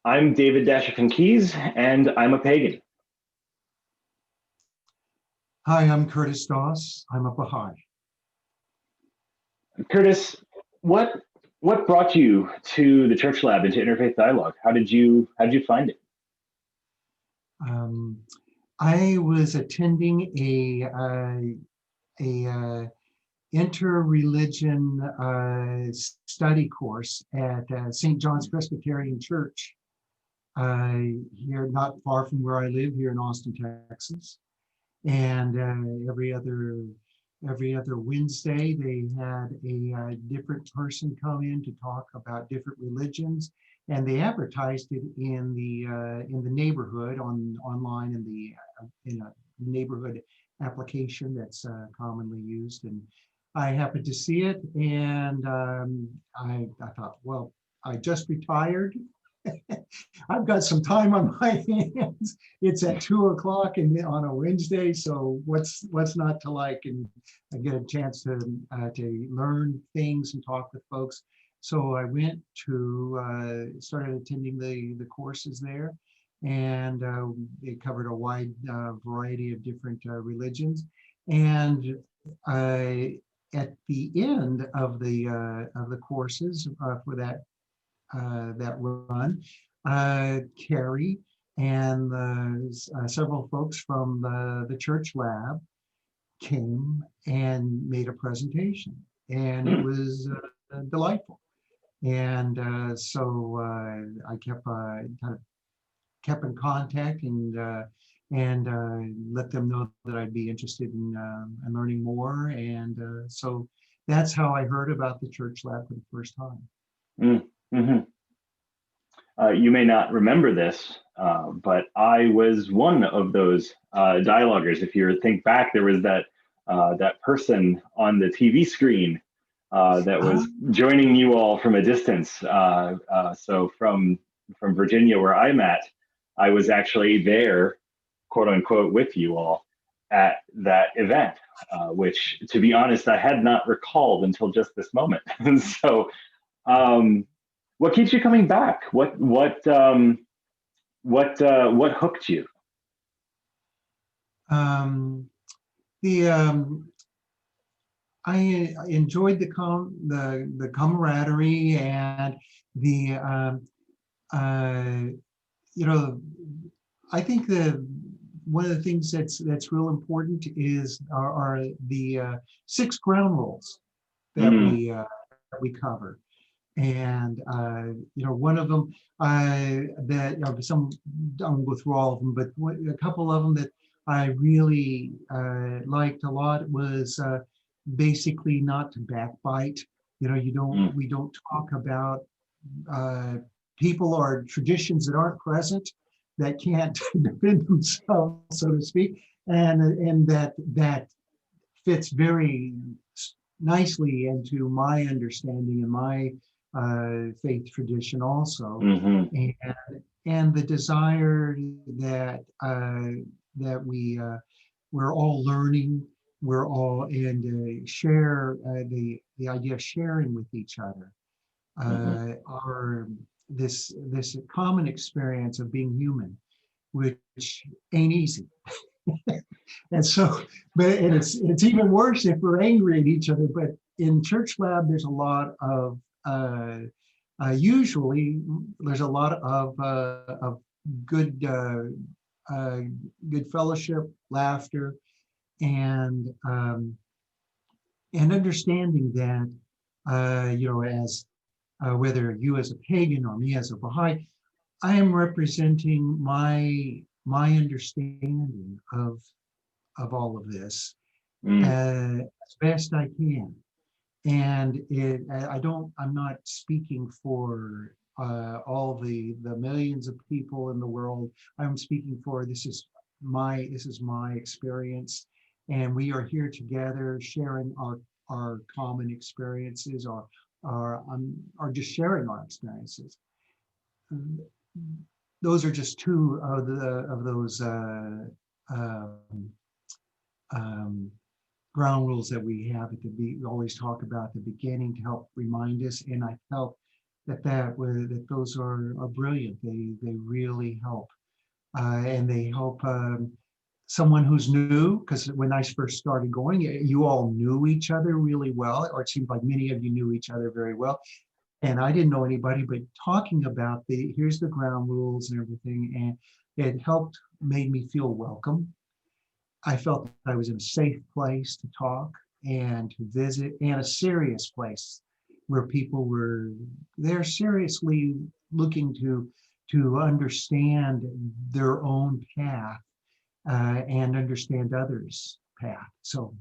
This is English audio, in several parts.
I'm David Dasher from Keys, and I'm a pagan. Hi, I'm Curtis Doss. I'm a Baha'i. Curtis, what what brought you to the Church Lab and to Interfaith Dialogue? How did you find it? Um, I was attending a interreligion study course at St. John's Presbyterian Church here, not far from where I live, here in Austin, Texas. And every other Wednesday, they had a different person come in to talk about different religions, and they advertised it in the neighborhood online in a neighborhood application that's commonly used. And I happened to see it, and I thought, well, I just retired. I've got some time on my hands. It's at 2 o'clock on a Wednesday, so what's not to like? And I get a chance to learn things and talk with folks. So I went to started attending the courses there, and it covered a wide variety of different religions. And at the end of the courses for that run, Carrie and several folks from the church lab came and made a presentation, and it Hmm. was delightful. And so I kind of kept in contact and let them know that I'd be interested in learning more. And so that's how I heard about the church lab for the first time. Mm-hmm. You may not remember this, but I was one of those dialoguers. If you think back, there was that person on the TV screen that Ah, was joining you all from a distance. So from Virginia, where I'm at, I was actually there, quote unquote, with you all at that event, which, to be honest, I had not recalled until just this moment. And so, um, what keeps you coming back? What hooked you? um, the I enjoyed the camaraderie and the uh, you know I think the one of the things that's real important are the six ground rules that Mm, we cover. And one of them that some I won't go through all of them, but a couple of them that I really liked a lot was basically not to backbite. mm, We don't talk about uh, people or traditions that aren't present, that can't defend themselves, so to speak, and that fits very nicely into my understanding and my faith tradition also, hmm. and the desire that that we're all learning, we're all and share the idea of sharing with each other Hmm. our this common experience of being human, which ain't easy. And so, and it's even worse if we're angry at each other. But in church lab, there's a lot of usually there's a lot of good uh, good fellowship, laughter, and understanding that as whether you as a pagan or me as a Baha'i, I am representing my understanding of all of this Mm, as best I can. And I'm not speaking for all the millions of people in the world. I'm speaking for this is my experience, and we are here together sharing our common experiences, or just sharing our experiences. Those are just two of those um, um, ground rules that we have we always talk about at the beginning to help remind us. And I felt that those are brilliant. They really help, and they help someone who's new. Because when I first started going, you all knew each other really well, or it seemed like many of you knew each other very well. And I didn't know anybody, but talking about here's the ground rules and everything, and it helped, made me feel welcome. I felt I was in a safe place to talk and to visit, and a serious place where people were there seriously looking to understand their own path, and understand others' path. So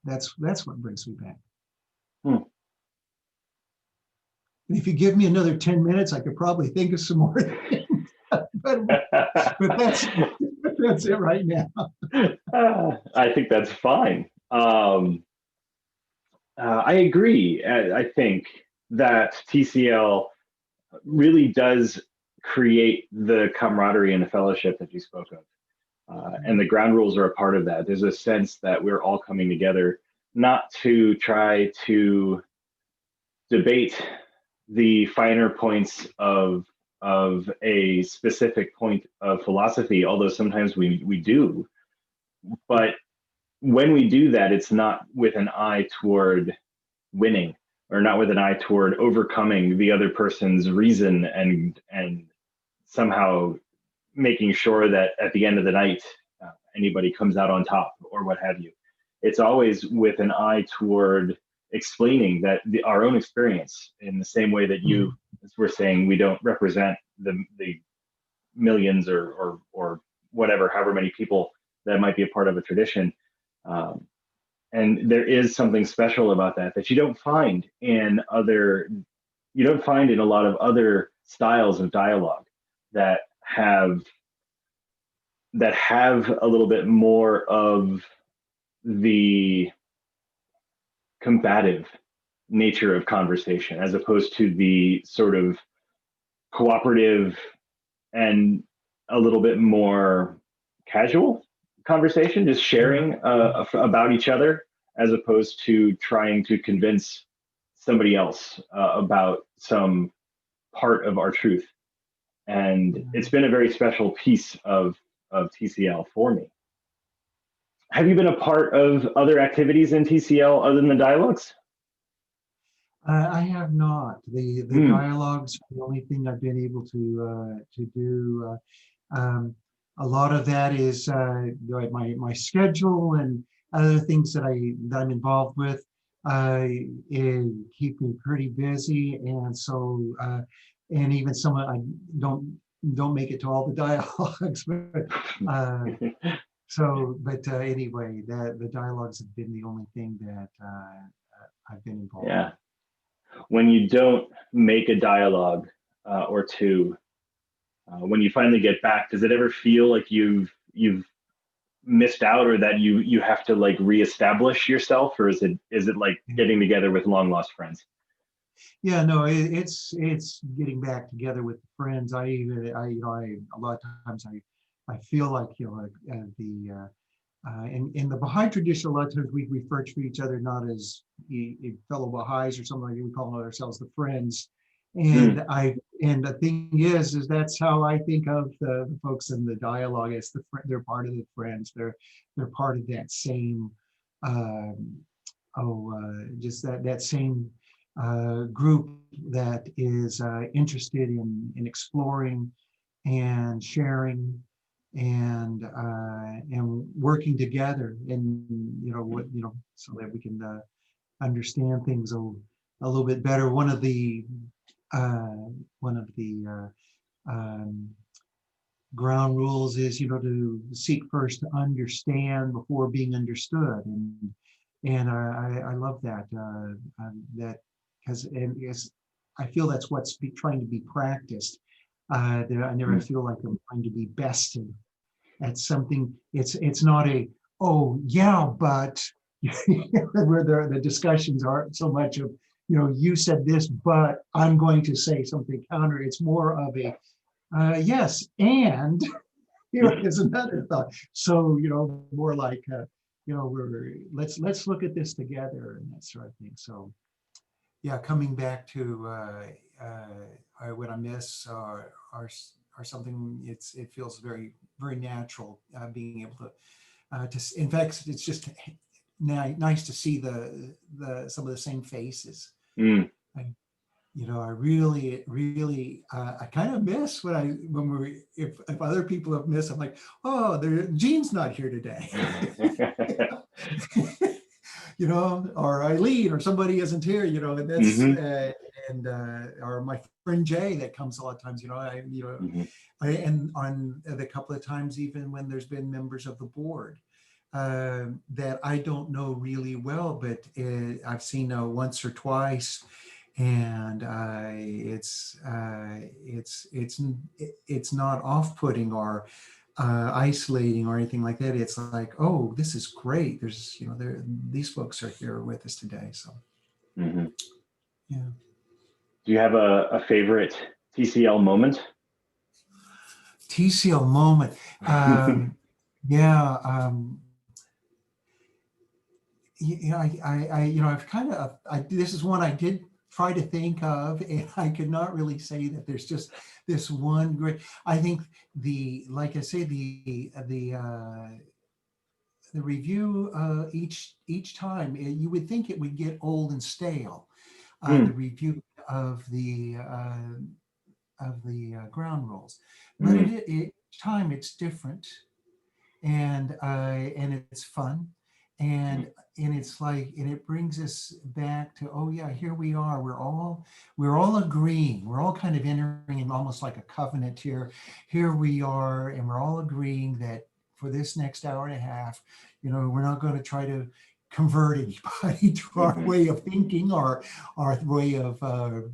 that's what brings me back. Hmm. And if you give me another 10 minutes, I could probably think of some more things. but that's it right now. I think that's fine. I agree. I think that TCL really does create the camaraderie and the fellowship that you spoke of. And the ground rules are a part of that. There's a sense that we're all coming together, not to try to debate the finer points of a specific point of philosophy, although sometimes we do. But when we do that, it's not with an eye toward winning, or not with an eye toward overcoming the other person's reason and somehow making sure that at the end of the night anybody comes out on top or what have you. It's always with an eye toward explaining that our own experience, in the same way that you, as we're saying, we don't represent the millions or whatever, however many people that might be a part of a tradition. And there is something special about that you don't find in a lot of other styles of dialogue that have a little bit more of the combative nature of conversation, as opposed to the sort of cooperative and a little bit more casual conversation, just sharing about each other, as opposed to trying to convince somebody else about some part of our truth. And it's been a very special piece of TCL for me. Have you been a part of other activities in TCL other than the dialogues? I have not. The dialogues are the only thing I've been able to do. A lot of that is my schedule and other things that I'm involved with keep me pretty busy, and so and even some I don't make it to all the dialogues, but anyway, the dialogues have been the only thing that I've been involved in. Yeah. When you don't make a dialogue or two, when you finally get back, does it ever feel like you've missed out, or that you have to like reestablish yourself, or is it like getting together with long lost friends? Yeah, no, it's getting back together with friends. A lot of times I feel like in the Baha'i tradition, a lot of times we refer to each other not as fellow Baha'is or something like that. We call ourselves the friends. And the thing is that's how I think of the folks in the dialogue as they're part of the friends. They're part of that same just that same group that is interested in exploring and sharing and working together, and so that we can understand things a little bit better. One of the ground rules is to seek first to understand before being understood, and I love that because I feel that's what's trying to be practiced. I never feel like I'm trying to be bested at something. It's not a, oh yeah, but where the discussions aren't so much of, you said this, but I'm going to say something counter. It's more of a, yes, and here is another thought. So, more like, let's look at this together and that sort of thing. So, yeah, coming back to what I miss are something. It feels very very natural being able to. In fact, it's just nice to see the some of the same faces. Mm. I really, really, I kind of miss if other people have missed, I'm like, oh, Jean's not here today. Or Eileen or somebody isn't here, and that's, Hmm. or my friend Jay that comes a lot of times, Hmm. and on the couple of times, even when there's been members of the board that I don't know really well, but I've seen once or twice, and it's not off-putting or isolating or anything like that. It's like, oh, this is great. These folks are here with us today. So, Hmm. yeah. Do you have a favorite TCL moment? TCL moment. Yeah. I've this is one I did try to think of, and I could not really say that there's just this one great. I think like I say, the review each time, you would think it would get old and stale. The Mm. review of the ground rules, but Mm. each time it's different, and it's fun, and it's like, and it brings us back to, oh yeah, here we are, we're all agreeing, we're all kind of entering in almost like a covenant here we are, and we're all agreeing that for this next hour and a half, we're not going to try to convert anybody to our Hmm. way of thinking or our way of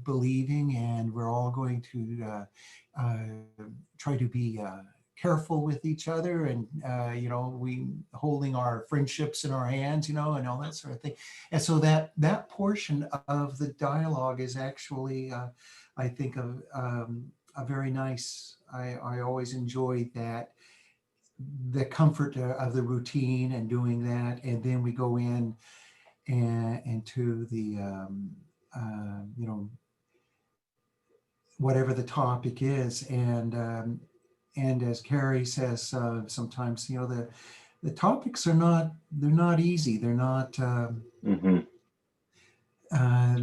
believing, and we're all going to try to be careful with each other, and we holding our friendships in our hands, and all that sort of thing. And so that portion of the dialogue is actually I think of a very nice. I always enjoy that, the comfort of the routine and doing that, and then we go in and into the whatever the topic is, and as Carrie says, sometimes the topics they're not easy. They're not. Hmm.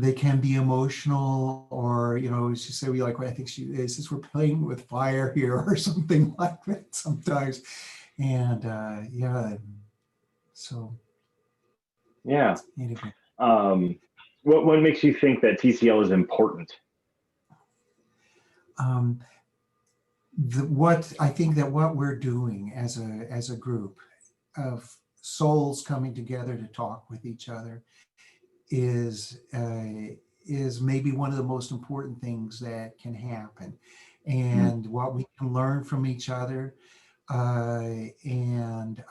They can be emotional, or she said, we like, I think she is, since we're playing with fire here or something like that sometimes, and yeah. So Yeah. anyway, Um, what makes you think that TCL is important? um, what I think that what we're doing as a group of souls coming together to talk with each other is maybe one of the most important things that can happen, Mm. and what we can learn from each other, and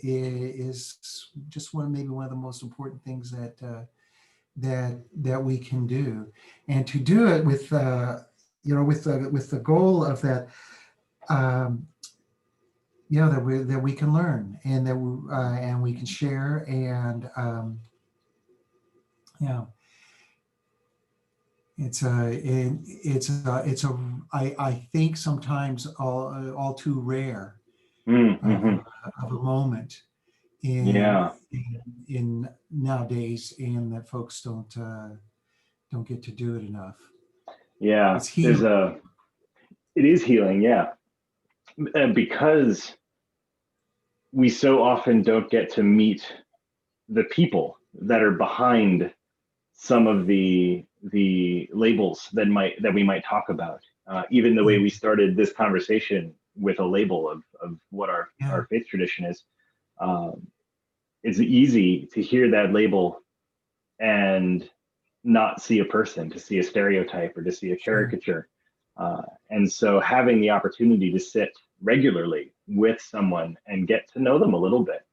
is just maybe one of the most important things that we can do, and to do it with with the goal of that. Um, that we can learn, and we can share, and yeah, it's a I think sometimes all too rare of Mm-hmm. of a moment in Yeah. in nowadays, and that folks don't get to do it enough. Yeah. It's healing. It is healing. Yeah. Because we so often don't get to meet the people that are behind some of the labels that we might talk about. Even the way Yeah, we started this conversation with a label of what yeah, our faith tradition is, um, it's easy to hear that label and not see a person, to see a stereotype or to see a sure. caricature. Uh, and so having the opportunity to sit regularly with someone and get to know them a little bit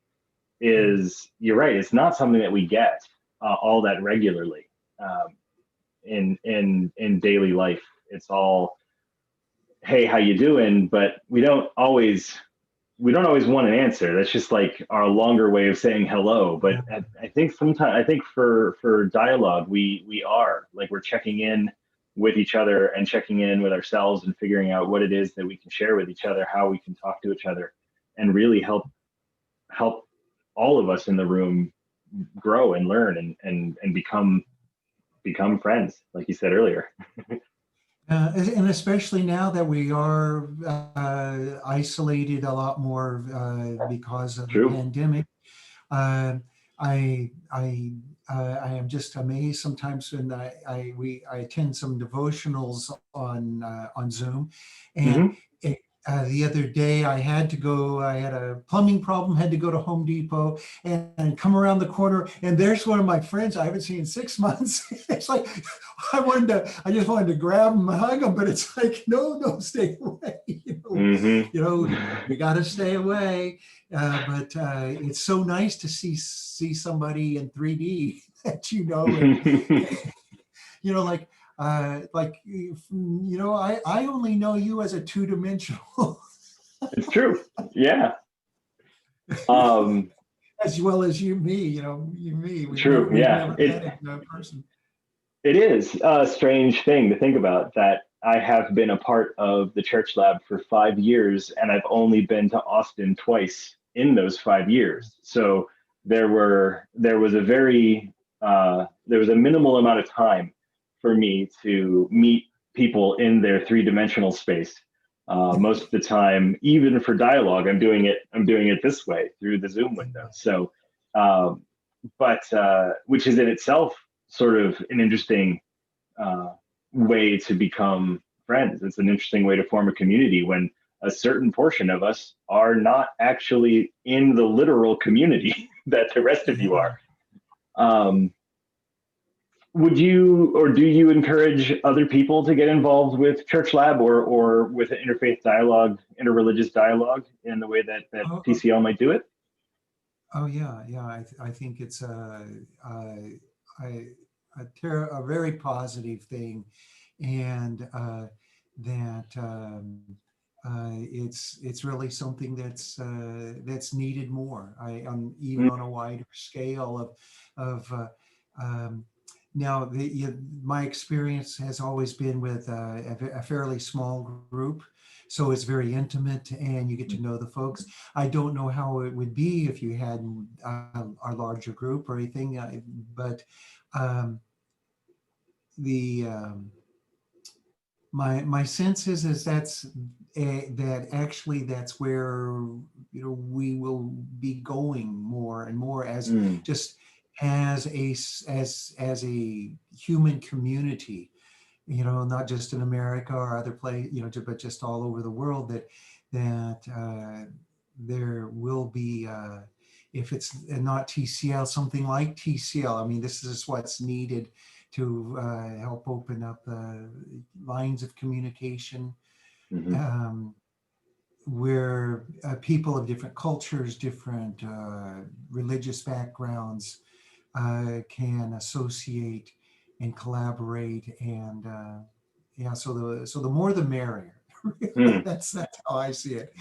Yeah, is, you're right, it's not something that we get all that regularly in daily life. It's all, hey, how you doing? But we don't always we don't always want an answer. That's just like our longer way of saying hello. But Yeah. I think sometimes, I think for dialogue, we are like, we're checking in with each other and checking in with ourselves and figuring out what it is that we can share with each other, how we can talk to each other, and really help all of us in the room grow and learn and become friends, like you said earlier. And especially now that we are isolated a lot more because of the True. pandemic, uh, I am just amazed sometimes when I attend some devotionals on Zoom, and Hmm. it, the other day I had to go. I had a plumbing problem. Had to go to Home Depot and come around the corner, and there's one of my friends I haven't seen in 6 months. It's like I just wanted to grab him and hug him, but it's like, no, stay away. Hmm. You got to stay away. But it's so nice to see somebody in 3D that and I only know you as a two-dimensional It's true. Yeah. Um, as well as you me. True. We've Yeah. never met in person. It is a strange thing to think about that I have been a part of the Church Lab for 5 years, and I've only been to Austin twice in those 5 years. So there was a minimal amount of time for me to meet people in their three-dimensional space. Most of the time, even for dialogue, I'm doing it this way through the Zoom window. So, um, but which is in itself sort of an interesting uh, way to become friends. It's an interesting way to form a community when a certain portion of us are not actually in the literal community that the rest of you are. Yeah. Um, would you or do you encourage other people to get involved with Church Lab or with an interfaith dialogue, interreligious dialogue in the way that Oh, TCL might do it? oh yeah, yeah. I think it's a very positive thing, and that it's really something that's needed more. Even on a wider scale of um, now my experience has always been with a fairly small group, so it's very intimate and you get to know the folks. I don't know how it would be if you had a larger group or anything, but um, the my sense is that actually that's where we will be going more and more as Mm, just as a human community, not just in America or other place, but just all over the world, that there will be, if it's not TCL, something like TCL. I mean, this is what's needed to help open up lines of communication, mhm, um, where people of different cultures, different religious backgrounds can associate and collaborate, and yeah, so the more the merrier. Really, mm. that's how I see it.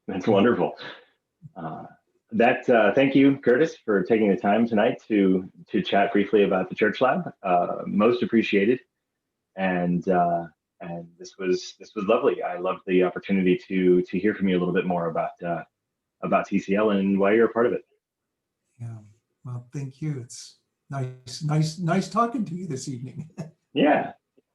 That's wonderful. Uh, Thank you, Curtis, for taking the time tonight to chat briefly about the Church Lab. Most appreciated, and this was lovely. I loved the opportunity to hear from you a little bit more about TCL and why you're a part of it. Yeah. Well, thank you. It's nice talking to you this evening. Yeah,